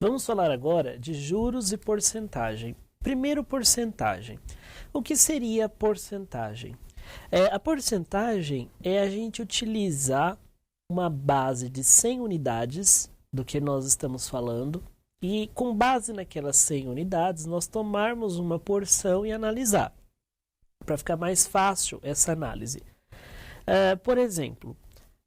Vamos falar agora de juros e porcentagem. Primeiro, porcentagem. O que seria porcentagem? A porcentagem é a gente utilizar uma base de 100 unidades do que nós estamos falando e, com base naquelas 100 unidades, nós tomarmos uma porção e analisar, para ficar mais fácil essa análise. Por exemplo,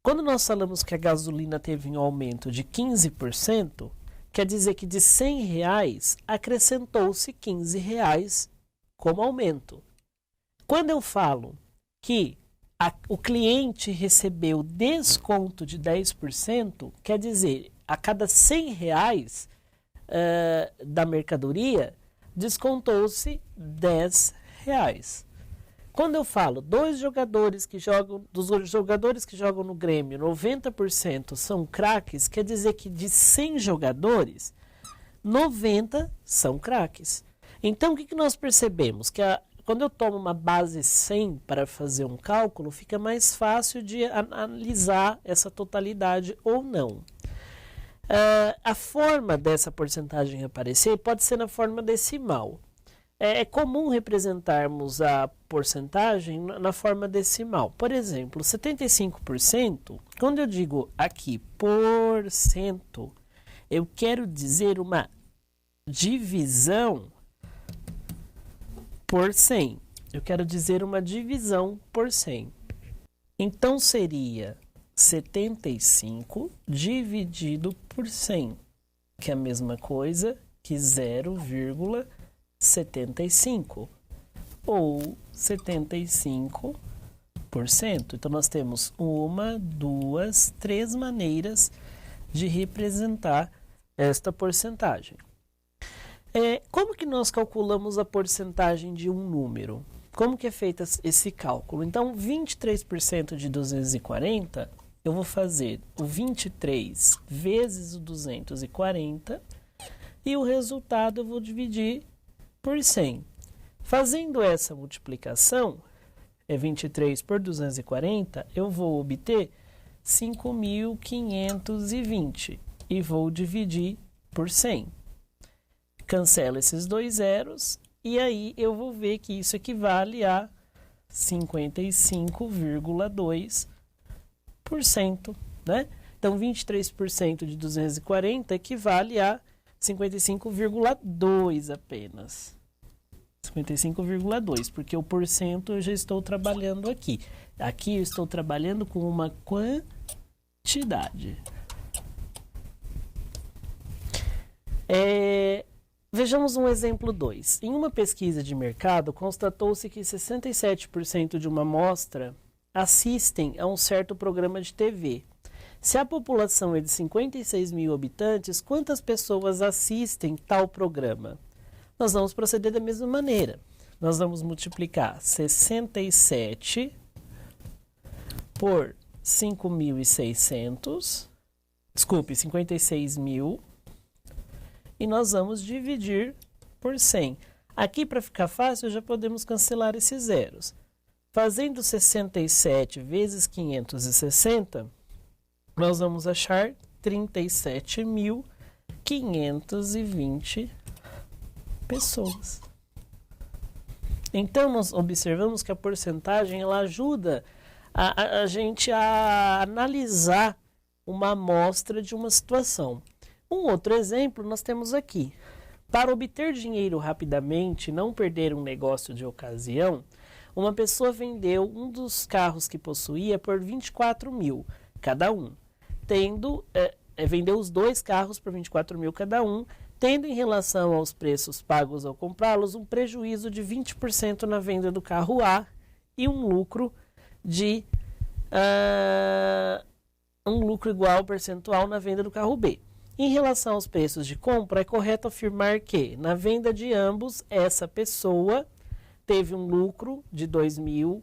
quando nós falamos que a gasolina teve um aumento de 15%, quer dizer que de R$100 acrescentou-se R$15 como aumento. Quando eu falo que o cliente recebeu desconto de 10%, quer dizer, a cada R$100 da mercadoria, descontou-se R$10. Quando eu falo dos jogadores que jogam no Grêmio, 90% são craques, quer dizer que de 100 jogadores, 90 são craques. Então, o que nós percebemos? Que quando eu tomo uma base 100 para fazer um cálculo, fica mais fácil de analisar essa totalidade ou não. A forma dessa porcentagem aparecer pode ser na forma decimal. É comum representarmos a porcentagem na forma decimal. Por exemplo, 75%, quando eu digo aqui porcento, eu quero dizer uma divisão por 100. Eu quero dizer uma divisão por 100. Então, seria 75 dividido por 100, que é a mesma coisa que 0,75, ou 75%. Então, nós temos 1, 2, 3 maneiras de representar esta porcentagem. Como que nós calculamos a porcentagem de um número? Como que é feito esse cálculo? Então, 23% de 240, eu vou fazer o 23 vezes o 240 e o resultado eu vou dividir por 100. Fazendo essa multiplicação, 23 por 240, eu vou obter 5.520 e vou dividir por 100. Cancelo esses dois zeros e aí eu vou ver que isso equivale a 55,2%, né? Então, 23% de 240 equivale a 55,2 apenas. 55,2, porque o porcento eu já estou trabalhando aqui. Aqui eu estou trabalhando com uma quantidade. Vejamos um exemplo 2. Em uma pesquisa de mercado, constatou-se que 67% de uma amostra assistem a um certo programa de TV. Se a população é de 56 mil habitantes, quantas pessoas assistem tal programa? Nós vamos proceder da mesma maneira. Nós vamos multiplicar 67 por 56 mil, e nós vamos dividir por 100. Aqui, para ficar fácil, já podemos cancelar esses zeros. Fazendo 67 vezes 560, nós vamos achar 37.520 pessoas. Então, nós observamos que a porcentagem ela ajuda a gente a analisar uma amostra de uma situação. Um outro exemplo nós temos aqui. Para obter dinheiro rapidamente e não perder um negócio de ocasião, uma pessoa vendeu um dos carros que possuía por 24 mil cada um, vendeu os dois carros por 24 mil cada um, tendo em relação aos preços pagos ao comprá-los um prejuízo de 20% na venda do carro A e um lucro igual percentual na venda do carro B. Em relação aos preços de compra, é correto afirmar que, na venda de ambos, essa pessoa teve um lucro de 2.000,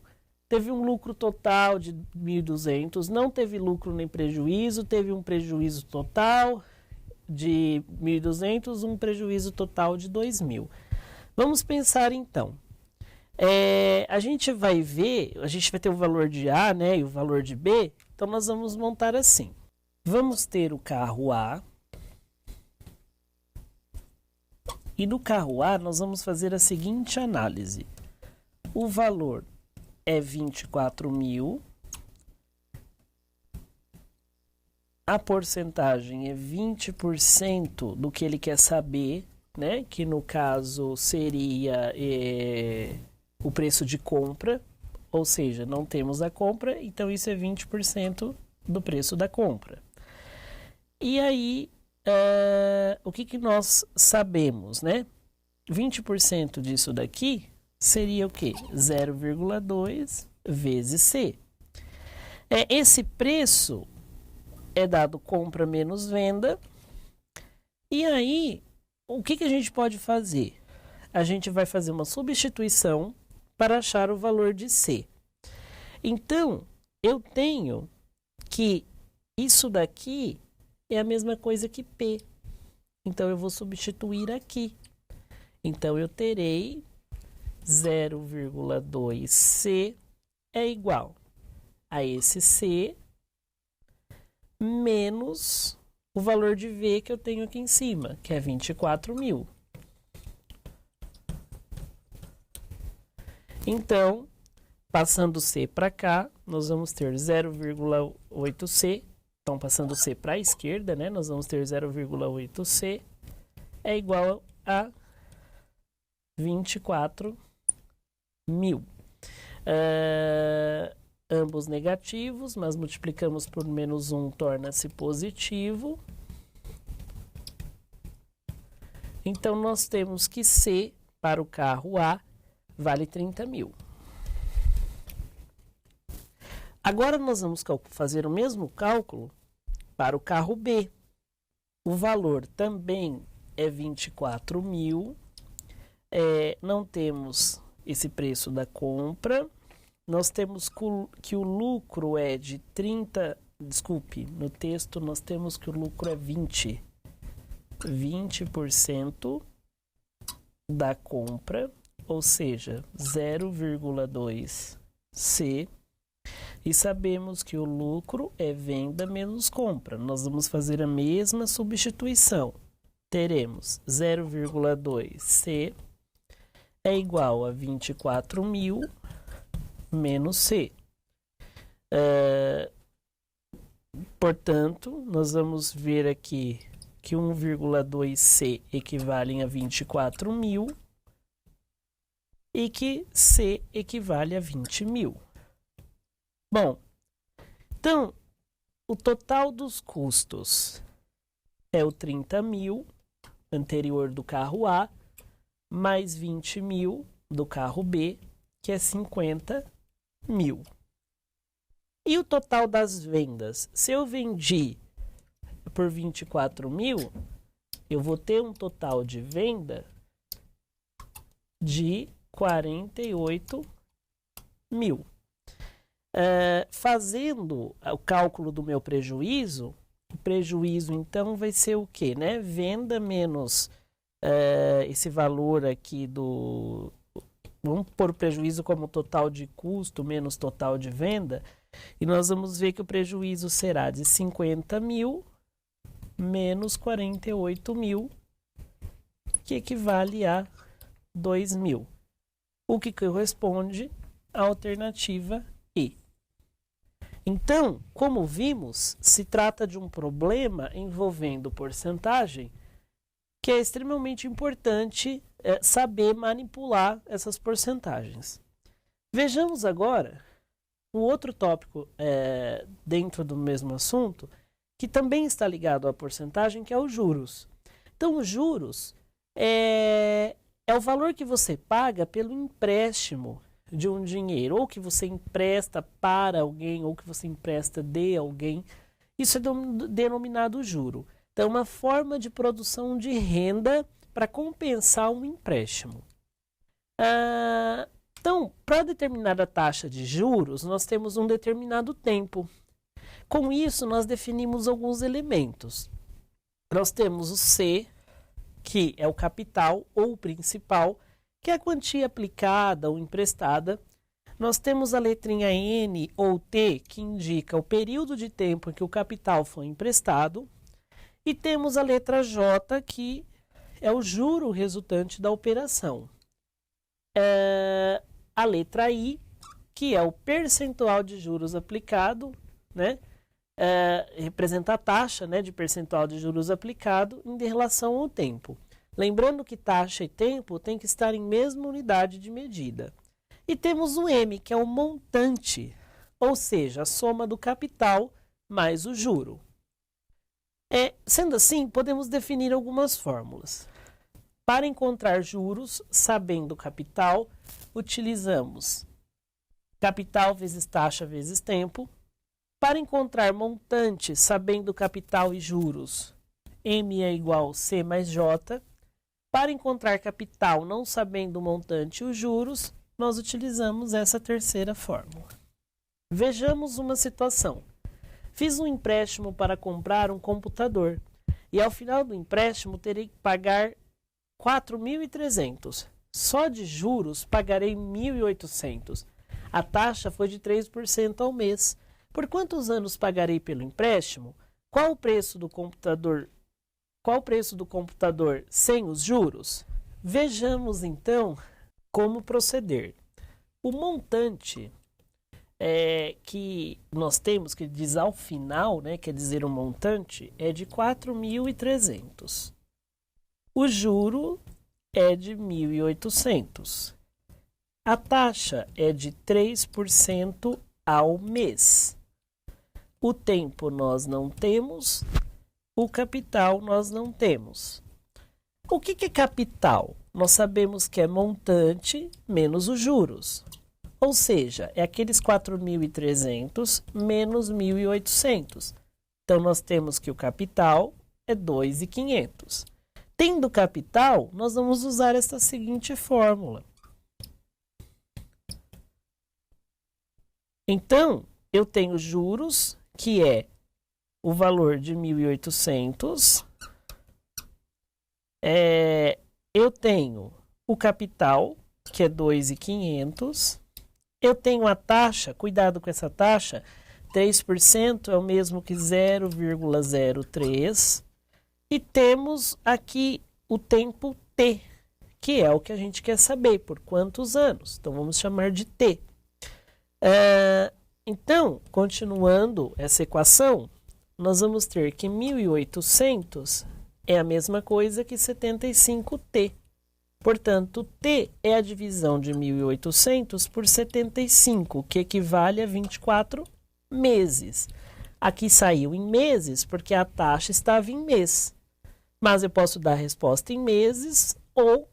teve um lucro total de 1.200, não teve lucro nem prejuízo, teve um prejuízo total de 1.200, um prejuízo total de 2.000. Vamos pensar então. A gente vai ter o valor de A, né, e o valor de B, então nós vamos montar assim. Vamos ter o carro A, E no carro A, nós vamos fazer a seguinte análise. O valor é 24.000. A porcentagem é 20% do que ele quer saber, né? Que no caso seria o preço de compra. Ou seja, não temos a compra, então isso é 20% do preço da compra. E aí, o que nós sabemos, né? 20% disso daqui seria o quê? 0,2 vezes C. Esse preço é dado compra menos venda. E aí, o que a gente pode fazer? A gente vai fazer uma substituição para achar o valor de C. Então, eu tenho que isso daqui é a mesma coisa que P. Então, eu vou substituir aqui. Então, eu terei 0,2C é igual a esse C menos o valor de V que eu tenho aqui em cima, que é 24.000. Então, passando C para cá, nós vamos ter 0,8C. Então, passando C para a esquerda, né, nós vamos ter 0,8C é igual a 24.000. Ambos negativos, mas multiplicamos por menos 1 torna-se positivo. Então, nós temos que C para o carro A vale 30.000. Agora, nós vamos fazer o mesmo cálculo para o carro B. O valor também é 24.000. Não temos esse preço da compra. Nós temos que o lucro é de 30... Desculpe, no texto nós temos que o lucro é 20. 20% da compra, ou seja, 0,2C. E sabemos que o lucro é venda menos compra. Nós vamos fazer a mesma substituição. Teremos 0,2C é igual a 24.000 menos C. Portanto, nós vamos ver aqui que 1,2C equivale a 24.000 e que C equivale a 20.000. Bom, então, o total dos custos é o 30.000, anterior do carro A, mais 20.000 do carro B, que é 50.000. E o total das vendas? Se eu vendi por 24.000, eu vou ter um total de venda de 48.000. Fazendo o cálculo do meu prejuízo, o prejuízo então vai ser o quê, né? Venda menos esse valor aqui do... Vamos pôr o prejuízo como total de custo menos total de venda. E nós vamos ver que o prejuízo será de 50.000 menos 48.000, que equivale a 2.000. O que corresponde à alternativa E. Então, como vimos, se trata de um problema envolvendo porcentagem, que é extremamente importante saber manipular essas porcentagens. Vejamos agora um outro tópico dentro do mesmo assunto, que também está ligado à porcentagem, que é os juros. Então, os juros é o valor que você paga pelo empréstimo de um dinheiro, ou que você empresta para alguém, ou que você empresta de alguém. Isso é denominado juro. Então, uma forma de produção de renda para compensar um empréstimo. Então, para determinada taxa de juros, nós temos um determinado tempo. Com isso, nós definimos alguns elementos. Nós temos o C, que é o capital ou o principal, que é a quantia aplicada ou emprestada. Nós temos a letrinha N ou T, que indica o período de tempo em que o capital foi emprestado. E temos a letra J, que é o juro resultante da operação. A letra I, que é o percentual de juros aplicado, né? Representa a taxa, né, de percentual de juros aplicado em relação ao tempo. Lembrando que taxa e tempo tem que estar em mesma unidade de medida. E temos o M, que é o montante, ou seja, a soma do capital mais o juro. Sendo assim, podemos definir algumas fórmulas. Para encontrar juros, sabendo o capital, utilizamos capital vezes taxa vezes tempo. Para encontrar montante, sabendo capital e juros, M é igual a C mais J. Para encontrar capital, não sabendo o montante e os juros, nós utilizamos essa terceira fórmula. Vejamos uma situação. Fiz um empréstimo para comprar um computador e ao final do empréstimo terei que pagar 4.300. Só de juros pagarei 1.800. A taxa foi de 3% ao mês. Por quantos anos pagarei pelo empréstimo? Qual o preço do computador sem os juros? Vejamos então como proceder. O montante que nós temos, que diz ao final, né, quer dizer o montante, é de 4.300. O juro é de 1.800. A taxa é de 3% ao mês. O tempo nós não temos, o capital nós não temos. O que é capital? Nós sabemos que é montante menos os juros. Ou seja, é aqueles 4.300 menos 1.800. Então, nós temos que o capital é 2.500. Tendo capital, nós vamos usar esta seguinte fórmula. Então, eu tenho juros, que é o valor de 1.800. Eu tenho o capital, que é 2.500. Eu tenho a taxa, cuidado com essa taxa, 3% é o mesmo que 0,03. E temos aqui o tempo T, que é o que a gente quer saber, por quantos anos. Então, vamos chamar de T. Então, continuando essa equação, nós vamos ter que 1.800 é a mesma coisa que 75T. Portanto, T é a divisão de 1.800 por 75, que equivale a 24 meses. Aqui saiu em meses porque a taxa estava em mês. Mas eu posso dar a resposta em meses ou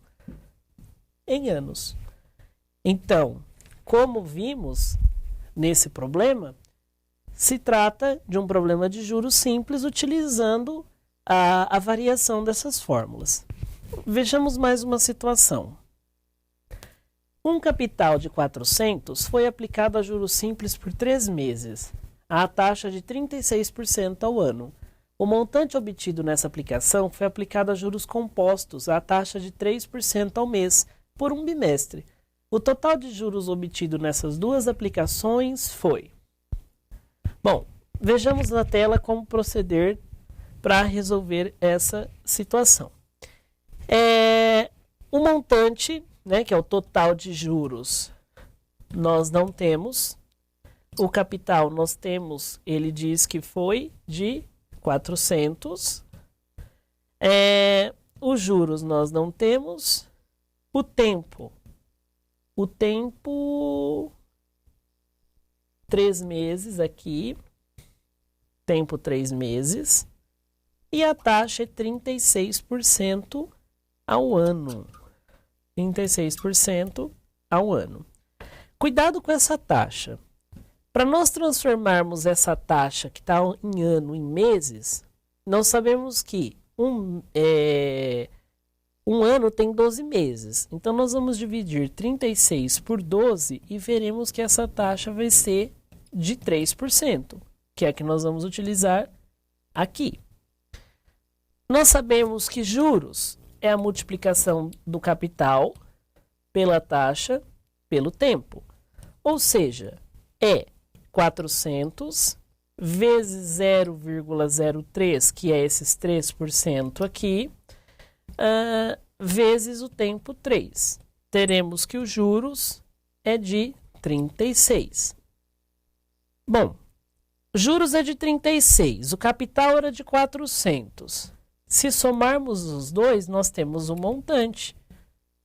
em anos. Então, como vimos nesse problema, se trata de um problema de juros simples utilizando a variação dessas fórmulas. Vejamos mais uma situação. Um capital de 400 foi aplicado a juros simples por 3 meses, à taxa de 36% ao ano. O montante obtido nessa aplicação foi aplicado a juros compostos, à taxa de 3% ao mês, por um bimestre. O total de juros obtido nessas duas aplicações foi... Bom, vejamos na tela como proceder para resolver essa situação. O montante, né, que é o total de juros, nós não temos. O capital nós temos, ele diz que foi de 400. Os juros nós não temos. O tempo, 3 meses aqui. Tempo 3 meses. E a taxa é 36% ao ano. 36% ao ano. Cuidado com essa taxa. Para nós transformarmos essa taxa que está em ano em meses, nós sabemos que um ano tem 12 meses. Então, nós vamos dividir 36 por 12 e veremos que essa taxa vai ser de 3%, que é a que nós vamos utilizar aqui. Nós sabemos que juros é a multiplicação do capital pela taxa pelo tempo. Ou seja, é 400 vezes 0,03, que é esses 3% aqui, vezes o tempo 3. Teremos que os juros é de 36. Bom, juros é de 36, o capital era de 400. Se somarmos os dois, nós temos o montante,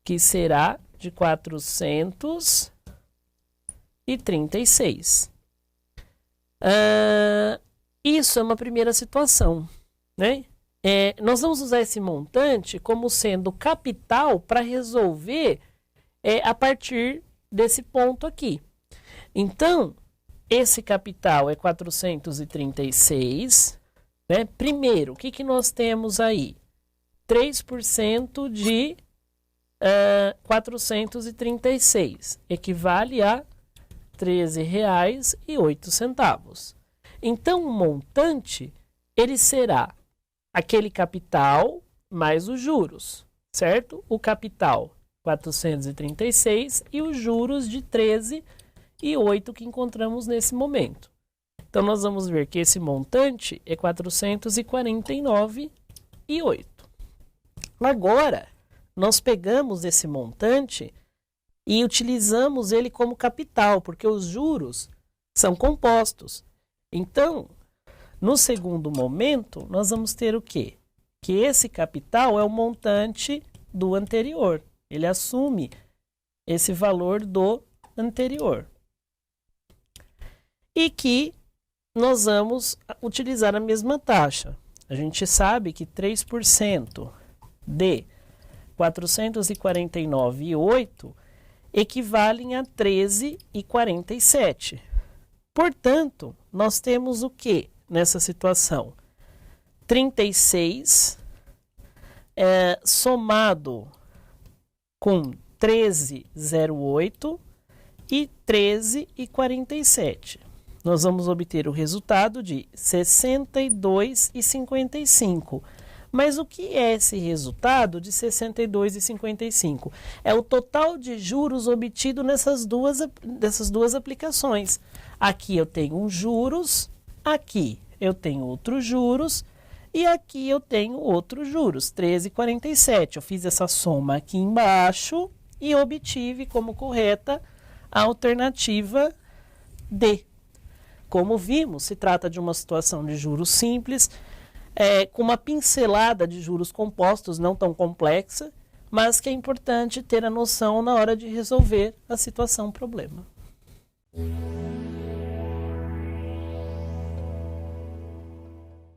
que será de 436. Isso é uma primeira situação, né? Nós vamos usar esse montante como sendo capital para resolver a partir desse ponto aqui. Então, esse capital é 436, né? Primeiro, o que nós temos aí? 3% de 436, equivale a R$ 13,08. Então, o montante, ele será aquele capital mais os juros, certo? O capital, 436, e os juros de 13,08 que encontramos nesse momento. Então, nós vamos ver que esse montante é 449,08. Agora, nós pegamos esse montante e utilizamos ele como capital, porque os juros são compostos. Então, no segundo momento, nós vamos ter o quê? Que esse capital é o montante do anterior. Ele assume esse valor do anterior. E que nós vamos utilizar a mesma taxa. A gente sabe que 3% de 449,08 equivalem a 13,47. Portanto, nós temos o que nessa situação? 36 somado com 13,08 e 13,47. Nós vamos obter o resultado de 62,55. Mas o que é esse resultado de 62,55? É o total de juros obtido nessas duas aplicações. Aqui eu tenho um juros, aqui eu tenho outros juros e aqui eu tenho outros juros, 13,47. Eu fiz essa soma aqui embaixo e obtive como correta a alternativa D. Como vimos, se trata de uma situação de juros simples, com uma pincelada de juros compostos não tão complexa, mas que é importante ter a noção na hora de resolver a situação problema.